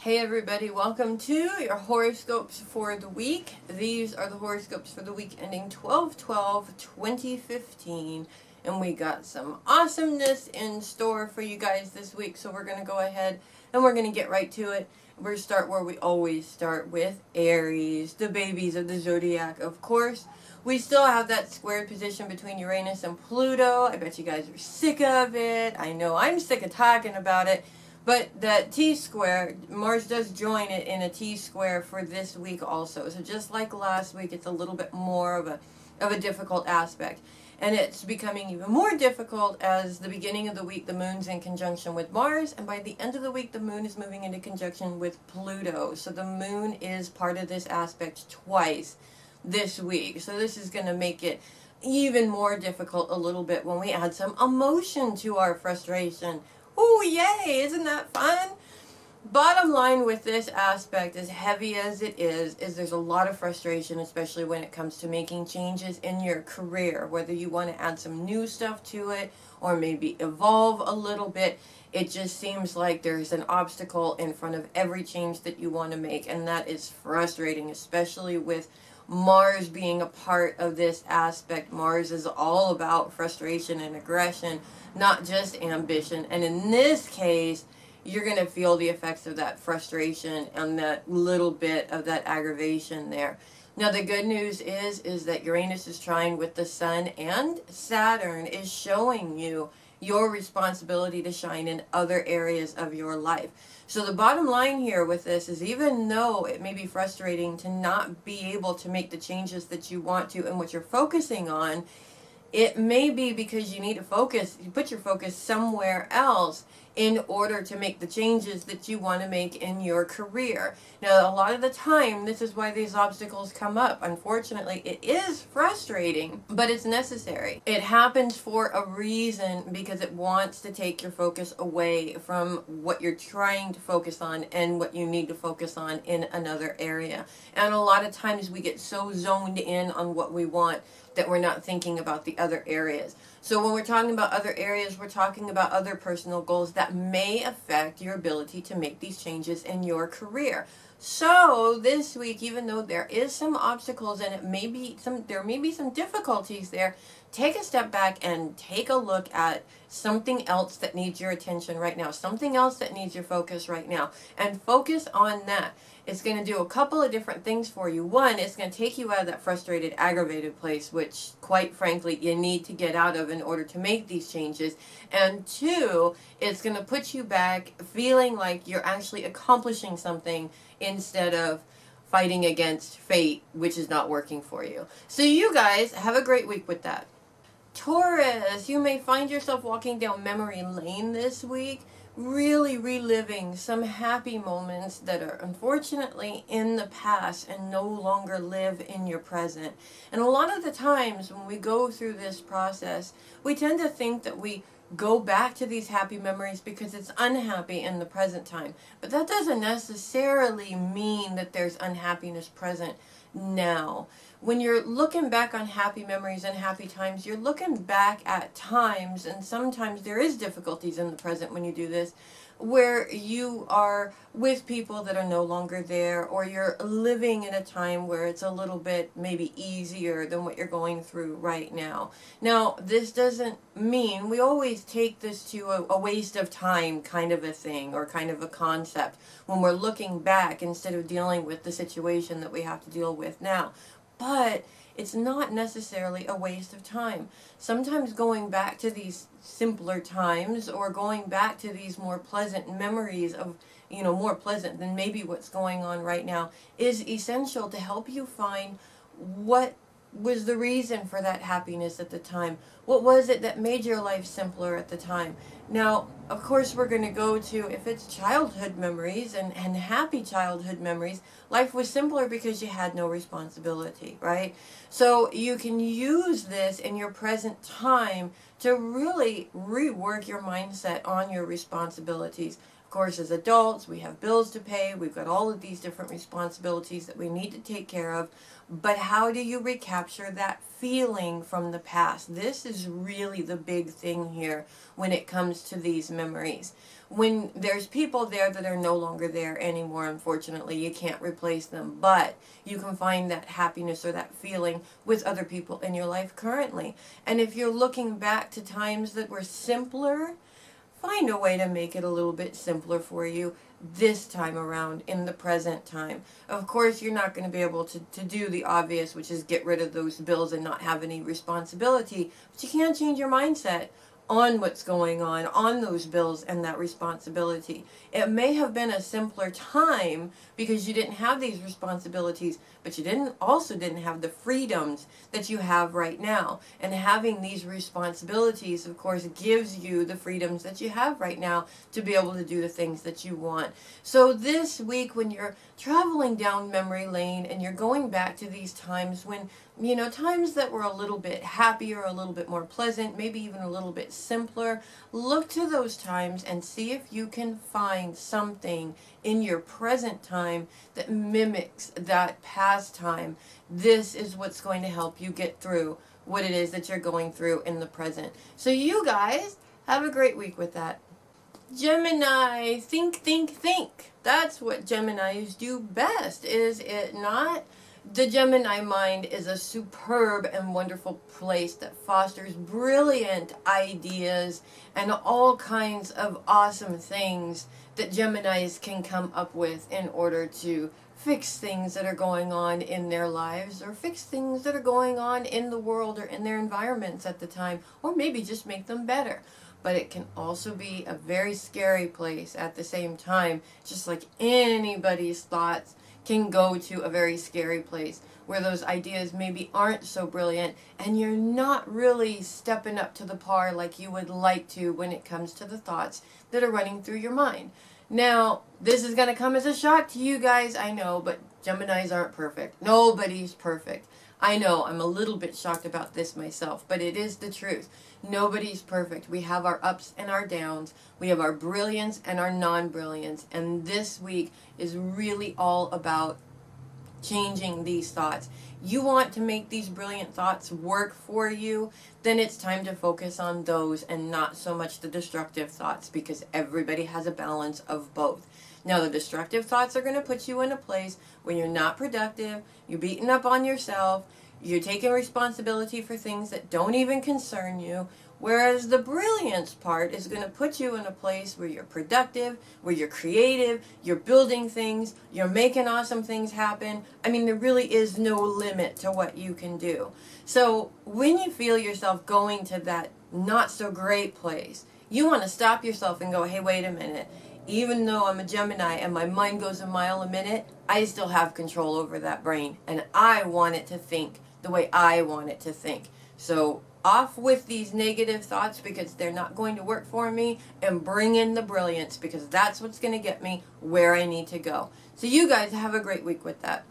Hey everybody, welcome to your horoscopes for the week. These are the horoscopes for the week ending 12/12/2015, and we got some awesomeness in store for you guys this week, so we're going to go ahead and we're going to get right to it. We're going to start where we always start, with Aries, the babies of the zodiac, of course. We still have that squared position between Uranus and Pluto. I bet you guys are sick of it. I know I'm sick of talking about it. But that T-square, Mars does join it in a T-square for this week also. So just like last week, it's a little bit more of a difficult aspect. And it's becoming even more difficult as the beginning of the week, the moon's in conjunction with Mars. And by the end of the week, the moon is moving into conjunction with Pluto. So the moon is part of this aspect twice this week. So this is going to make it even more difficult a little bit when we add some emotion to our frustration. Oh, yay! Isn't that fun? Bottom line with this aspect, as heavy as it is there's a lot of frustration, especially when it comes to making changes in your career, whether you want to add some new stuff to it or maybe evolve a little bit. It just seems like there's an obstacle in front of every change that you want to make, and that is frustrating, especially with Mars being a part of this aspect. Mars is all about frustration and aggression, not just ambition. And in this case, you're going to feel the effects of that frustration and that little bit of that aggravation there. Now, the good news is that Uranus is trine with the Sun, and Saturn is showing you your responsibility to shine in other areas of your life. So the bottom line here with this is, even though it may be frustrating to not be able to make the changes that you want to and what you're focusing on, it may be because you need to focus, you put your focus somewhere else in order to make the changes that you want to make in your career. Now, a lot of the time, this is why these obstacles come up. Unfortunately, it is frustrating, but it's necessary. It happens for a reason, because it wants to take your focus away from what you're trying to focus on and what you need to focus on in another area. And a lot of times we get so zoned in on what we want that we're not thinking about the other areas. So when we're talking about other areas, we're talking about other personal goals that may affect your ability to make these changes in your career. So this week, even though there is some obstacles and there may be some difficulties there, take a step back and take a look at something else that needs your attention right now, something else that needs your focus right now, and focus on that. It's going to do a couple of different things for you. One, it's going to take you out of that frustrated, aggravated place, which, quite frankly, you need to get out of in order to make these changes. And two, it's going to put you back feeling like you're actually accomplishing something instead of fighting against fate, which is not working for you. So you guys have a great week with that. Taurus, you may find yourself walking down memory lane this week, really reliving some happy moments that are unfortunately in the past and no longer live in your present. And a lot of the times when we go through this process, we tend to think that we go back to these happy memories because it's unhappy in the present time. But that doesn't necessarily mean that there's unhappiness present now. When you're looking back on happy memories and happy times, you're looking back at times, and sometimes there is difficulties in the present when you do this, where you are with people that are no longer there, or you're living in a time where it's a little bit maybe easier than what you're going through right now. Now, this doesn't mean, we always take this to a waste of time kind of a thing, or kind of a concept, when we're looking back instead of dealing with the situation that we have to deal with now. But it's not necessarily a waste of time. Sometimes going back to these simpler times, or going back to these more pleasant memories of, more pleasant than maybe what's going on right now, is essential to help you find what was the reason for that happiness at the time. What was it that made your life simpler at the time? Now, of course, we're going to go to, if it's childhood memories and happy childhood memories, life was simpler because you had no responsibility, right? So you can use this in your present time to really rework your mindset on your responsibilities. Of course, as adults, we have bills to pay. We've got all of these different responsibilities that we need to take care of. But how do you recapture that feeling from the past? This is really the big thing here when it comes to these memories. when there's people there that are no longer there anymore, unfortunately, you can't replace them, but you can find that happiness or that feeling with other people in your life currently. And if you're looking back to times that were simpler, find a way to make it a little bit simpler for you this time around in the present time. Of course, you're not going to be able to do the obvious, which is get rid of those bills and not have any responsibility, but you can change your mindset on what's going on those bills and that responsibility. It may have been a simpler time because you didn't have these responsibilities, but you didn't have the freedoms that you have right now. And having these responsibilities, of course, gives you the freedoms that you have right now to be able to do the things that you want. So this week, when you're traveling down memory lane and you're going back to these times when, you know, times that were a little bit happier, a little bit more pleasant, maybe even a little bit simpler, look to those times and see if you can find something in your present time that mimics that past time. This is what's going to help you get through what it is that you're going through in the present. So you guys have a great week with that. Gemini, think, think, think. That's what Geminis do best, is it not? The Gemini mind is a superb and wonderful place that fosters brilliant ideas and all kinds of awesome things that Geminis can come up with in order to fix things that are going on in their lives, or fix things that are going on in the world or in their environments at the time, or maybe just make them better. But it can also be a very scary place at the same time, just like anybody's thoughts can go to a very scary place where those ideas maybe aren't so brilliant and you're not really stepping up to the par like you would like to when it comes to the thoughts that are running through your mind. Now, this is going to come as a shock to you guys, I know, but Geminis aren't perfect. Nobody's perfect. I know, I'm a little bit shocked about this myself, but it is the truth. Nobody's perfect. We have our ups and our downs. We have our brilliance and our non-brilliance. And this week is really all about changing these thoughts. You want to make these brilliant thoughts work for you, then it's time to focus on those and not so much the destructive thoughts, because everybody has a balance of both. Now, the destructive thoughts are going to put you in a place where you're not productive, you're beating up on yourself, you're taking responsibility for things that don't even concern you, whereas the brilliance part is going to put you in a place where you're productive, where you're creative, you're building things, you're making awesome things happen. I mean, there really is no limit to what you can do. So when you feel yourself going to that not so great place, you want to stop yourself and go, hey, wait a minute. Even though I'm a Gemini and my mind goes a mile a minute, I still have control over that brain. And I want it to think the way I want it to think. So off with these negative thoughts because they're not going to work for me, and bring in the brilliance because that's what's going to get me where I need to go. So you guys have a great week with that.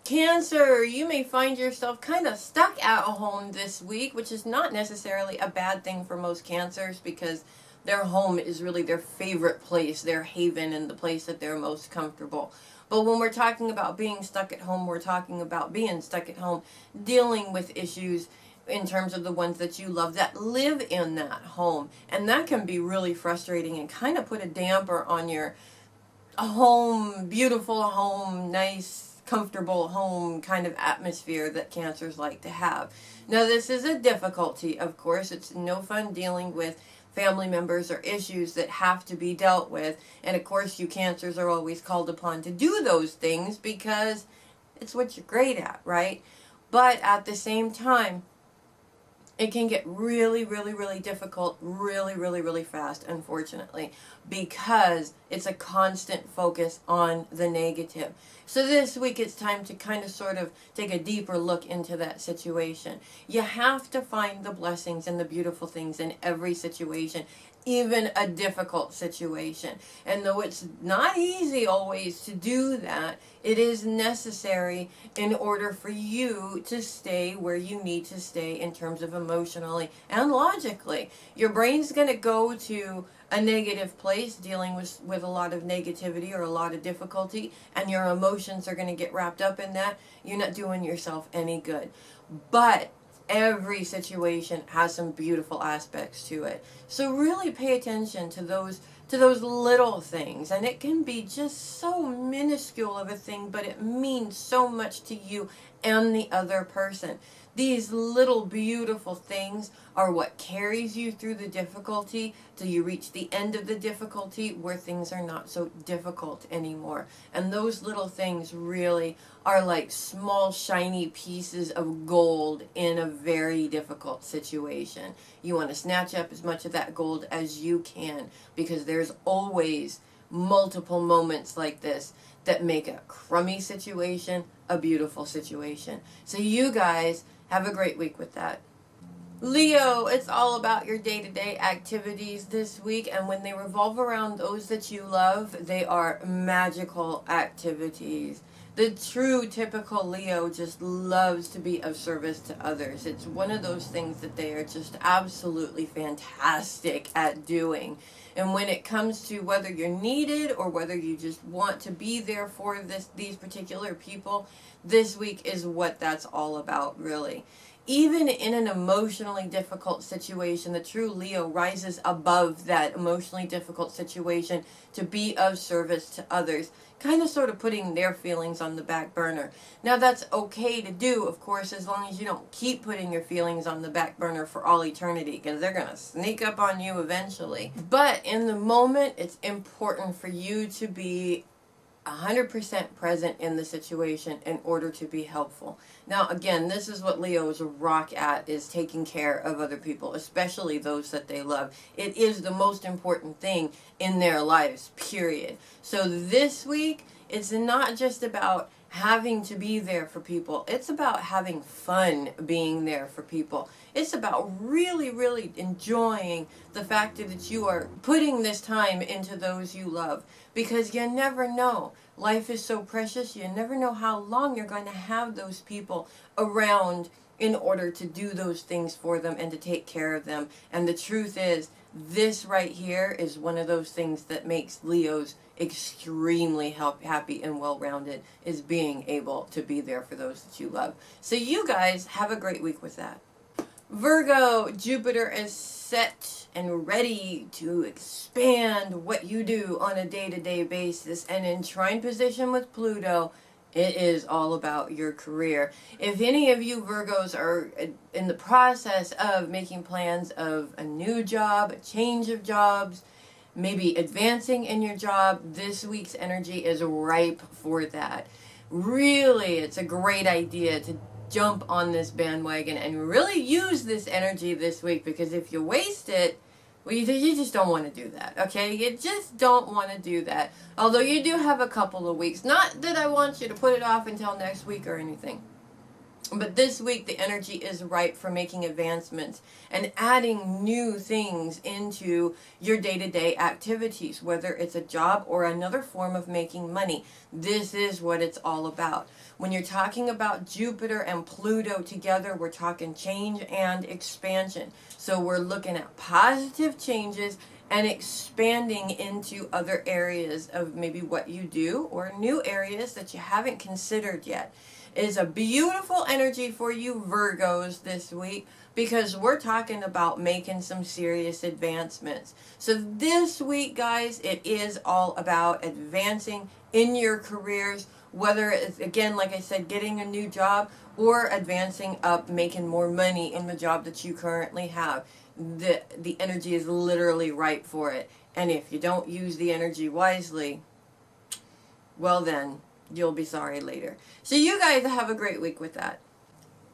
Cancer, you may find yourself kind of stuck at home this week, which is not necessarily a bad thing for most Cancers because their home is really their favorite place, their haven, and the place that they're most comfortable. But when we're talking about being stuck at home, we're talking about being stuck at home, dealing with issues in terms of the ones that you love that live in that home. And that can be really frustrating and kind of put a damper on your home, beautiful home, nice, comfortable home kind of atmosphere that Cancers like to have. Now, this is a difficulty, of course. It's no fun dealing with family members or issues that have to be dealt with. And of course, you Cancers are always called upon to do those things because it's what you're great at, right? But at the same time, it can get really, really, really difficult really, really, really fast, unfortunately, because it's a constant focus on the negative. So this week it's time to kind of sort of take a deeper look into that situation. You have to find the blessings and the beautiful things in every situation, even a difficult situation. And though it's not easy always to do that, it is necessary in order for you to stay where you need to stay in terms of emotionally and logically. Your brain's going to go to a negative place dealing with a lot of negativity or a lot of difficulty, and your emotions are going to get wrapped up in that. You're not doing yourself any good. But every situation has some beautiful aspects to it. So really pay attention to those to those little things. And it can be just so minuscule of a thing, but it means so much to you and the other person. These little beautiful things are what carries you through the difficulty till you reach the end of the difficulty where things are not so difficult anymore. And those little things really are like small shiny pieces of gold in a very difficult situation. You want to snatch up as much of that gold as you can, because there's always multiple moments like this that make a crummy situation a beautiful situation. So you guys have a great week with that. Leo, it's all about your day-to-day activities this week, and when they revolve around those that you love, they are magical activities. The true typical Leo just loves to be of service to others. It's one of those things that they are just absolutely fantastic at doing. And when it comes to whether you're needed or whether you just want to be there for these particular people, this week is what that's all about, really. Even in an emotionally difficult situation, the true Leo rises above that emotionally difficult situation to be of service to others, kind of sort of putting their feelings on the back burner. Now that's okay to do, of course, as long as you don't keep putting your feelings on the back burner for all eternity, because they're going to sneak up on you eventually. But in the moment, it's important for you to be 100% present in the situation in order to be helpful. Now, again, this is what Leos rock at, is taking care of other people, especially those that they love. It is the most important thing in their lives, period. So this week, it's not just about having to be there for people. It's about having fun being there for people. It's about really, really enjoying the fact that you are putting this time into those you love, because you never know. Life is so precious. You never know how long you're going to have those people around in order to do those things for them and to take care of them. And the truth is, this right here is one of those things that makes Leos extremely happy and well-rounded, is being able to be there for those that you love. So you guys have a great week with that. Virgo, Jupiter is set and ready to expand what you do on a day-to-day basis, and in trine position with Pluto, it is all about your career. If any of you Virgos are in the process of making plans of a new job, a change of jobs, maybe advancing in your job, this week's energy is ripe for that. Really, it's a great idea to jump on this bandwagon and really use this energy this week, because if you waste it, well, you just don't want to do that, okay? You just don't want to do that. Although you do have a couple of weeks. Not that I want you to put it off until next week or anything. But this week, the energy is ripe for making advancements and adding new things into your day-to-day activities, whether it's a job or another form of making money. This is what it's all about. When you're talking about Jupiter and Pluto together, we're talking change and expansion. So we're looking at positive changes and expanding into other areas of maybe what you do, or new areas that you haven't considered yet. Is a beautiful energy for you Virgos this week, because we're talking about making some serious advancements. So this week, guys, it is all about advancing in your careers, whether it's, again, like I said, getting a new job or advancing up, making more money in the job that you currently have. The energy is literally ripe for it. And if you don't use the energy wisely, well then, you'll be sorry later. So you guys have a great week with that.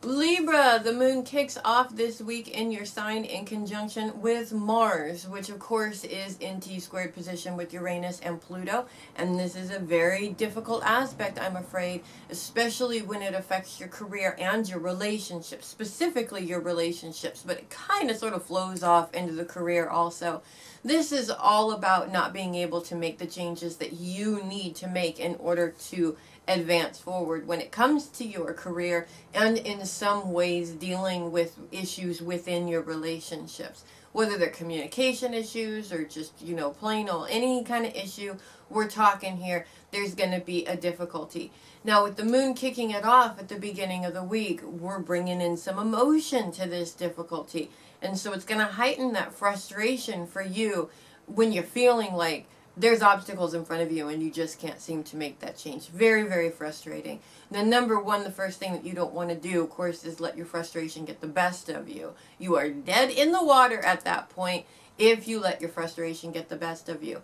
Libra, the moon kicks off this week in your sign in conjunction with Mars, which of course is in T-squared position with Uranus and Pluto. And this is a very difficult aspect, I'm afraid, especially when it affects your career and your relationships, specifically your relationships, but it kind of sort of flows off into the career also. This is all about not being able to make the changes that you need to make in order to advance forward when it comes to your career, and in some ways dealing with issues within your relationships, whether they're communication issues or just, plain old any kind of issue we're talking here. There's going to be a difficulty. Now, with the moon kicking it off at the beginning of the week, we're bringing in some emotion to this difficulty, and so it's going to heighten that frustration for you when you're feeling like there's obstacles in front of you and you just can't seem to make that change. Very, very frustrating. Now, number one, the first thing that you don't want to do, of course, is let your frustration get the best of you. You are dead in the water at that point if you let your frustration get the best of you.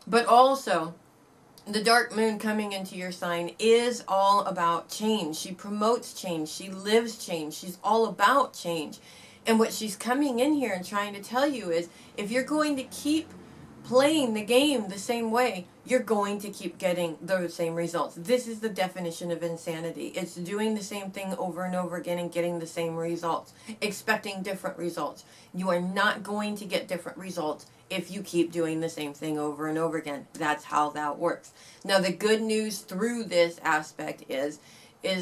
But also, the dark moon coming into your sign is all about change. She promotes change. She lives change. She's all about change. And what she's coming in here and trying to tell you is, if you're going to keep playing the game the same way, you're going to keep getting those same results. This is the definition of insanity. It's doing the same thing over and over again and getting the same results, expecting different results. You are not going to get different results if you keep doing the same thing over and over again. That's how that works. Now, the good news through this aspect is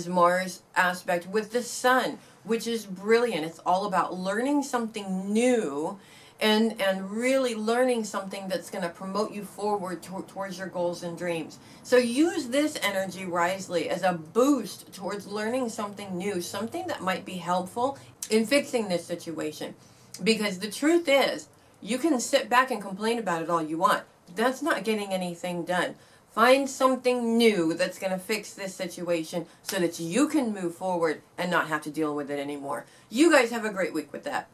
Mars aspect with the sun, which is brilliant. It's all about learning something new and really learning something that's going to promote you forward towards your goals and dreams. So use this energy wisely as a boost towards learning something new, something that might be helpful in fixing this situation. Because the truth is, you can sit back and complain about it all you want. That's not getting anything done. Find something new that's going to fix this situation so that you can move forward and not have to deal with it anymore. You guys have a great week with that.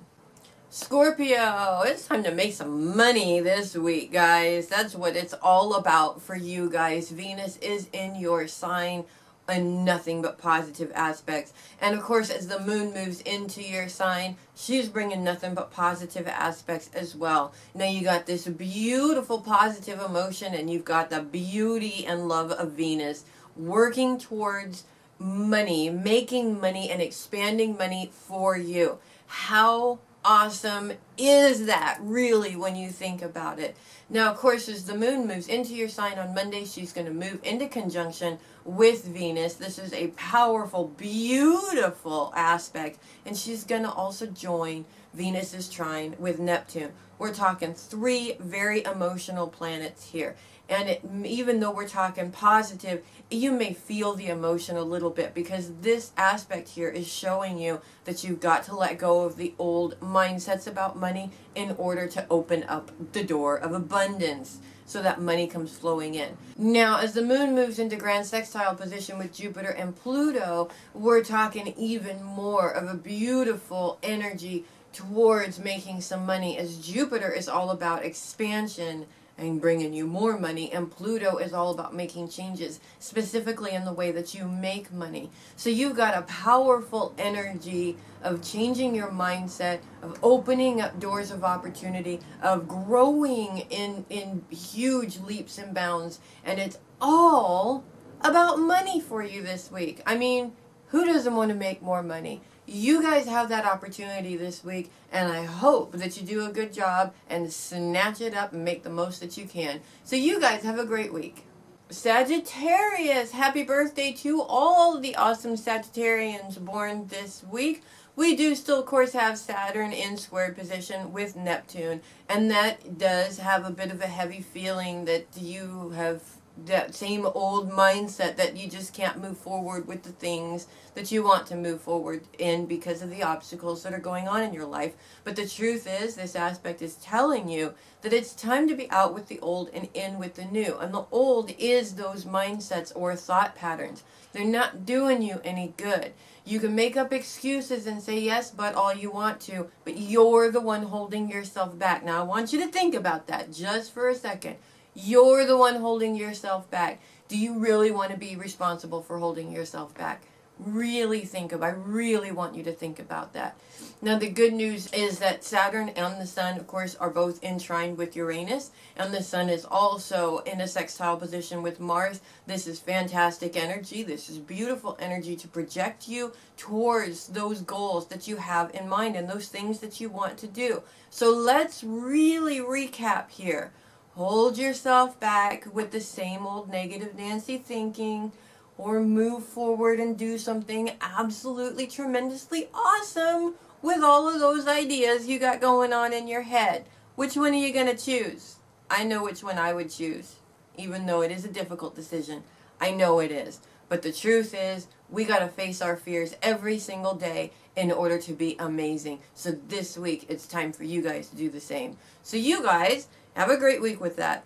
Scorpio, it's time to make some money this week, guys. That's what it's all about for you guys. Venus is in your sign and nothing but positive aspects. And of course, as the moon moves into your sign, she's bringing nothing but positive aspects as well. Now you got this beautiful positive emotion, and you've got the beauty and love of Venus working towards money, making money and expanding money for you. How awesome is that, really, when you think about it? Now, of course, as the moon moves into your sign on Monday, she's going to move into conjunction with Venus. This is a powerful, beautiful aspect, and she's going to also join Venus's trine with Neptune. We're talking 3 very emotional planets here. And even though we're talking positive, you may feel the emotion a little bit, because this aspect here is showing you that you've got to let go of the old mindsets about money in order to open up the door of abundance so that money comes flowing in. Now, as the moon moves into grand sextile position with Jupiter and Pluto, we're talking even more of a beautiful energy towards making some money, as Jupiter is all about expansion and bringing you more money, and Pluto is all about making changes, specifically in the way that you make money. So you've got a powerful energy of changing your mindset, of opening up doors of opportunity, of growing in huge leaps and bounds, and it's all about money for you this week. I mean, who doesn't want to make more money? You guys have that opportunity this week, and I hope that you do a good job and snatch it up and make the most that you can. So you guys have a great week. Sagittarius, happy birthday to all the awesome Sagittarians born this week. We do still, of course, have Saturn in square position with Neptune, and that does have a bit of a heavy feeling that you have that same old mindset that you just can't move forward with the things that you want to move forward in because of the obstacles that are going on in your life. But the truth is, this aspect is telling you that it's time to be out with the old and in with the new. And the old is those mindsets or thought patterns. They're not doing you any good. You can make up excuses and say yes, but all you want to, but you're the one holding yourself back. Now, I want you to think about that just for a second. You're the one holding yourself back. Do you really want to be responsible for holding yourself back? I really want you to think about that. Now, the good news is that Saturn and the Sun, of course, are both in trine with Uranus, and the Sun is also in a sextile position with Mars. This is fantastic energy. This is beautiful energy to project you towards those goals that you have in mind and those things that you want to do. So let's really recap here. Hold yourself back with the same old negative Nancy thinking, or move forward and do something absolutely tremendously awesome with all of those ideas you got going on in your head. Which one are you going to choose? I know which one I would choose, even though it is a difficult decision. I know it is. But the truth is, we got to face our fears every single day in order to be amazing. So this week, it's time for you guys to do the same. So you guys, Have a great week with that.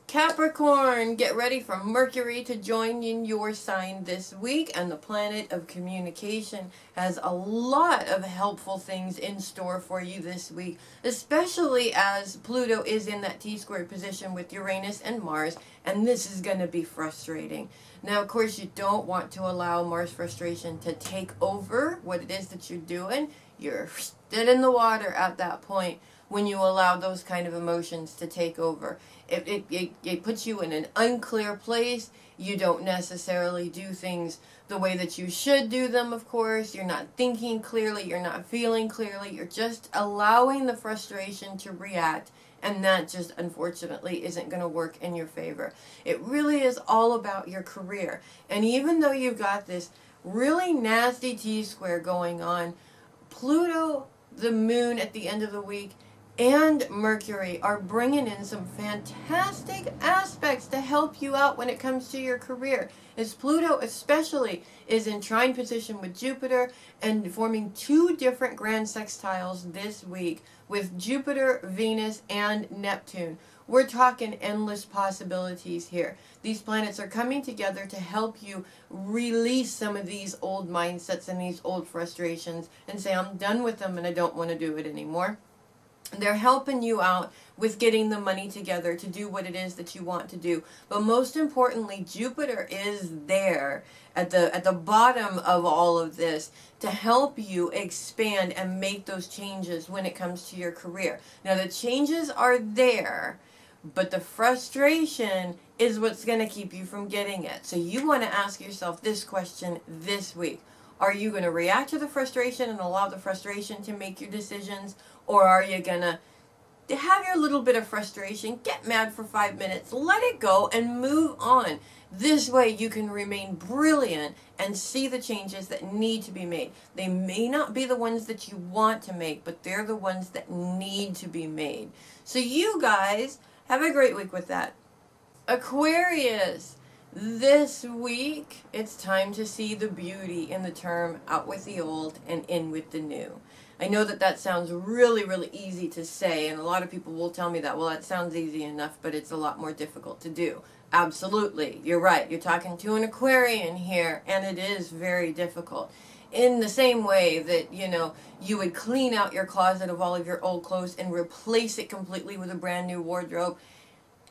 Capricorn, get ready for Mercury to join in your sign this week, and the planet of communication has a lot of helpful things in store for you this week, especially as Pluto is in that T-squared position with Uranus and Mars, and this is going to be frustrating. Now, of course, you don't want to allow Mars frustration to take over what it is that you're doing. You're dead in the water at that point when you allow those kind of emotions to take over. It puts you in an unclear place. You don't necessarily do things the way that you should do them, of course. You're not thinking clearly. You're not feeling clearly. You're just allowing the frustration to react. And that just, unfortunately, isn't going to work in your favor. It really is all about your career. And even though you've got this really nasty T-square going on, Pluto, the moon at the end of the week, and Mercury are bringing in some fantastic aspects to help you out when it comes to your career. As Pluto especially is in trine position with Jupiter and forming 2 different grand sextiles this week with Jupiter, Venus, and Neptune. We're talking endless possibilities here. These planets are coming together to help you release some of these old mindsets and these old frustrations and say, I'm done with them and I don't want to do it anymore. They're helping you out with getting the money together to do what it is that you want to do. But most importantly, Jupiter is there at the bottom of all of this to help you expand and make those changes when it comes to your career. Now, the changes are there, but the frustration is what's going to keep you from getting it. So you want to ask yourself this question this week. Are you going to react to the frustration and allow the frustration to make your decisions? Or are you going to have your little bit of frustration, get mad for 5 minutes, let it go, and move on? This way you can remain brilliant and see the changes that need to be made. They may not be the ones that you want to make, but they're the ones that need to be made. So you guys, have a great week with that. Aquarius, this week, it's time to see the beauty in the term out with the old and in with the new. I know that sounds really, really easy to say, and a lot of people will tell me that, well, that sounds easy enough, but it's a lot more difficult to do. Absolutely, you're right. You're talking to an Aquarian here, and it is very difficult. In the same way that, you would clean out your closet of all of your old clothes and replace it completely with a brand new wardrobe.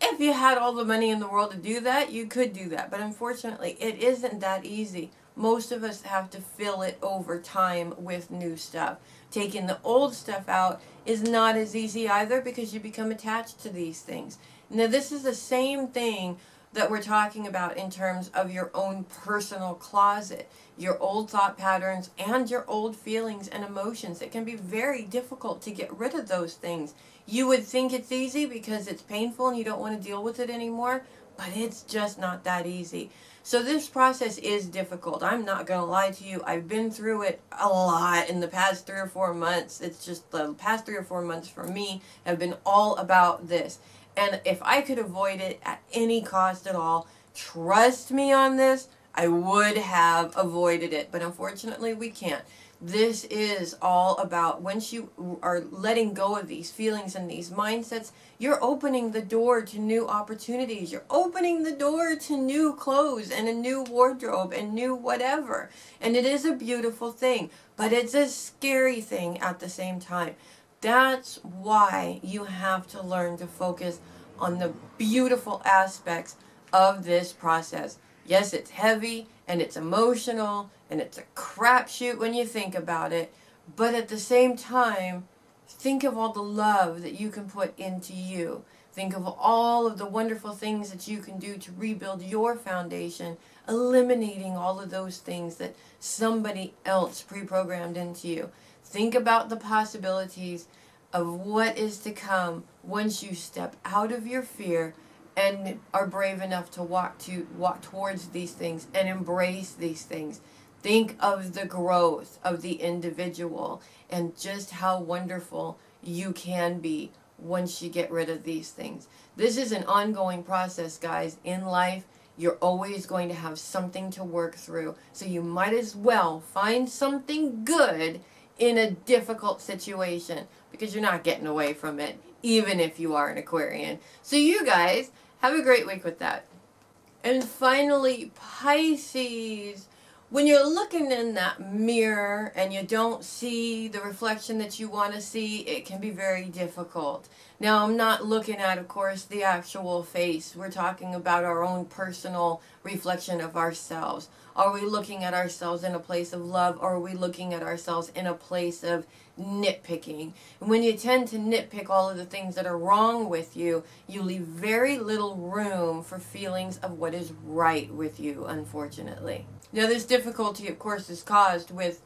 If you had all the money in the world to do that, you could do that. But unfortunately, it isn't that easy. Most of us have to fill it over time with new stuff. Taking the old stuff out is not as easy either because you become attached to these things. Now, this is the same thing that we're talking about in terms of your own personal closet, your old thought patterns and your old feelings and emotions. It can be very difficult to get rid of those things. You would think it's easy because it's painful and you don't want to deal with it anymore, but it's just not that easy. So this process is difficult. I'm not going to lie to you. I've been through it a lot in the past 3 or 4 months. It's just the past 3 or 4 months for me have been all about this. And if I could avoid it at any cost at all, trust me on this, I would have avoided it. But unfortunately, we can't. This is all about once you are letting go of these feelings and these mindsets, you're opening the door to new opportunities. You're opening the door to new clothes and a new wardrobe and new whatever. And it is a beautiful thing, but it's a scary thing at the same time. That's why you have to learn to focus on the beautiful aspects of this process. Yes, it's heavy and it's emotional and it's a crapshoot when you think about it, but at the same time, think of all the love that you can put into you. Think of all of the wonderful things that you can do to rebuild your foundation, eliminating all of those things that somebody else pre-programmed into you. Think about the possibilities of what is to come once you step out of your fear and are brave enough to walk towards these things and embrace these things. Think of the growth of the individual and just how wonderful you can be once you get rid of these things. This is an ongoing process, guys. In life, you're always going to have something to work through. So you might as well find something good in a difficult situation, because you're not getting away from it, even if you are an Aquarian. So you guys have a great week with that. And finally, Pisces. When you're looking in that mirror and you don't see the reflection that you want to see, it can be very difficult. Now, I'm not looking at, of course, the actual face. We're talking about our own personal reflection of ourselves. Are we looking at ourselves in a place of love, or are we looking at ourselves in a place of nitpicking? And when you tend to nitpick all of the things that are wrong with you, you leave very little room for feelings of what is right with you, unfortunately. Now, this difficulty, of course, is caused with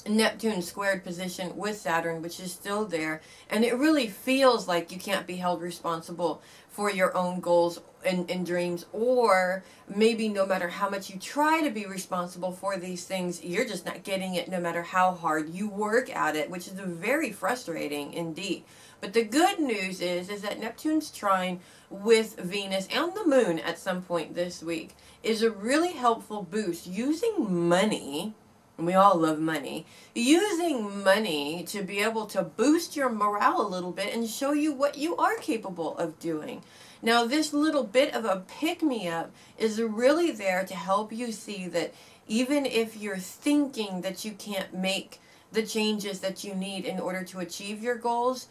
Neptune's squared position with Saturn, which is still there, and it really feels like you can't be held responsible for your own goals and dreams, or maybe no matter how much you try to be responsible for these things, you're just not getting it no matter how hard you work at it, which is very frustrating indeed. But the good news is that Neptune's trine with Venus and the Moon at some point this week is a really helpful boost. Using money, and we all love money, using money to be able to boost your morale a little bit and show you what you are capable of doing. Now, this little bit of a pick-me-up is really there to help you see that even if you're thinking that you can't make the changes that you need in order to achieve your goals,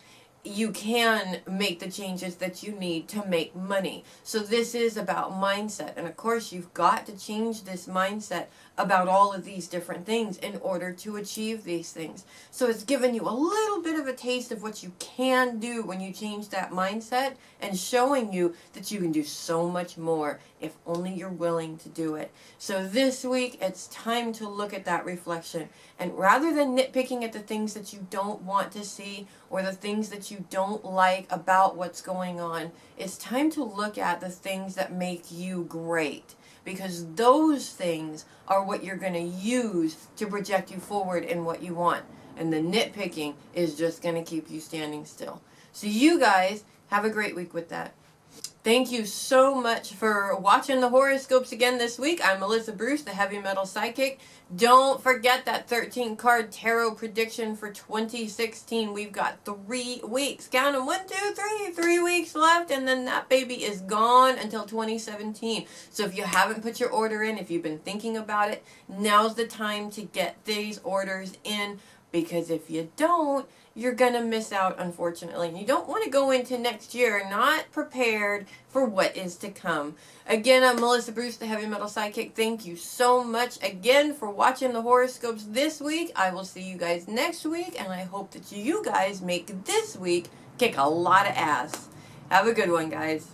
you can make the changes that you need to make money. So this is about mindset. And of course, you've got to change this mindset about all of these different things in order to achieve these things. So it's given you a little bit of a taste of what you can do when you change that mindset, and showing you that you can do so much more if only you're willing to do it. So this week, it's time to look at that reflection. And rather than nitpicking at the things that you don't want to see, or the things that you don't like about what's going on, it's time to look at the things that make you great. Because those things are what you're going to use to project you forward in what you want. And the nitpicking is just going to keep you standing still. So you guys have a great week with that. Thank you so much for watching the horoscopes again this week. I'm Melissa Bruce, the Heavy Metal Psychic. Don't forget that 13-card tarot prediction for 2016. We've got 3 weeks. Count them. 1, 2, 3. 3 weeks left, and then that baby is gone until 2017. So if you haven't put your order in, if you've been thinking about it, now's the time to get these orders in, because if you don't, you're going to miss out, unfortunately. And you don't want to go into next year not prepared for what is to come. Again, I'm Melissa Bruce, the Heavy Metal Psychic. Thank you so much again for watching the horoscopes this week. I will see you guys next week, and I hope that you guys make this week kick a lot of ass. Have a good one, guys.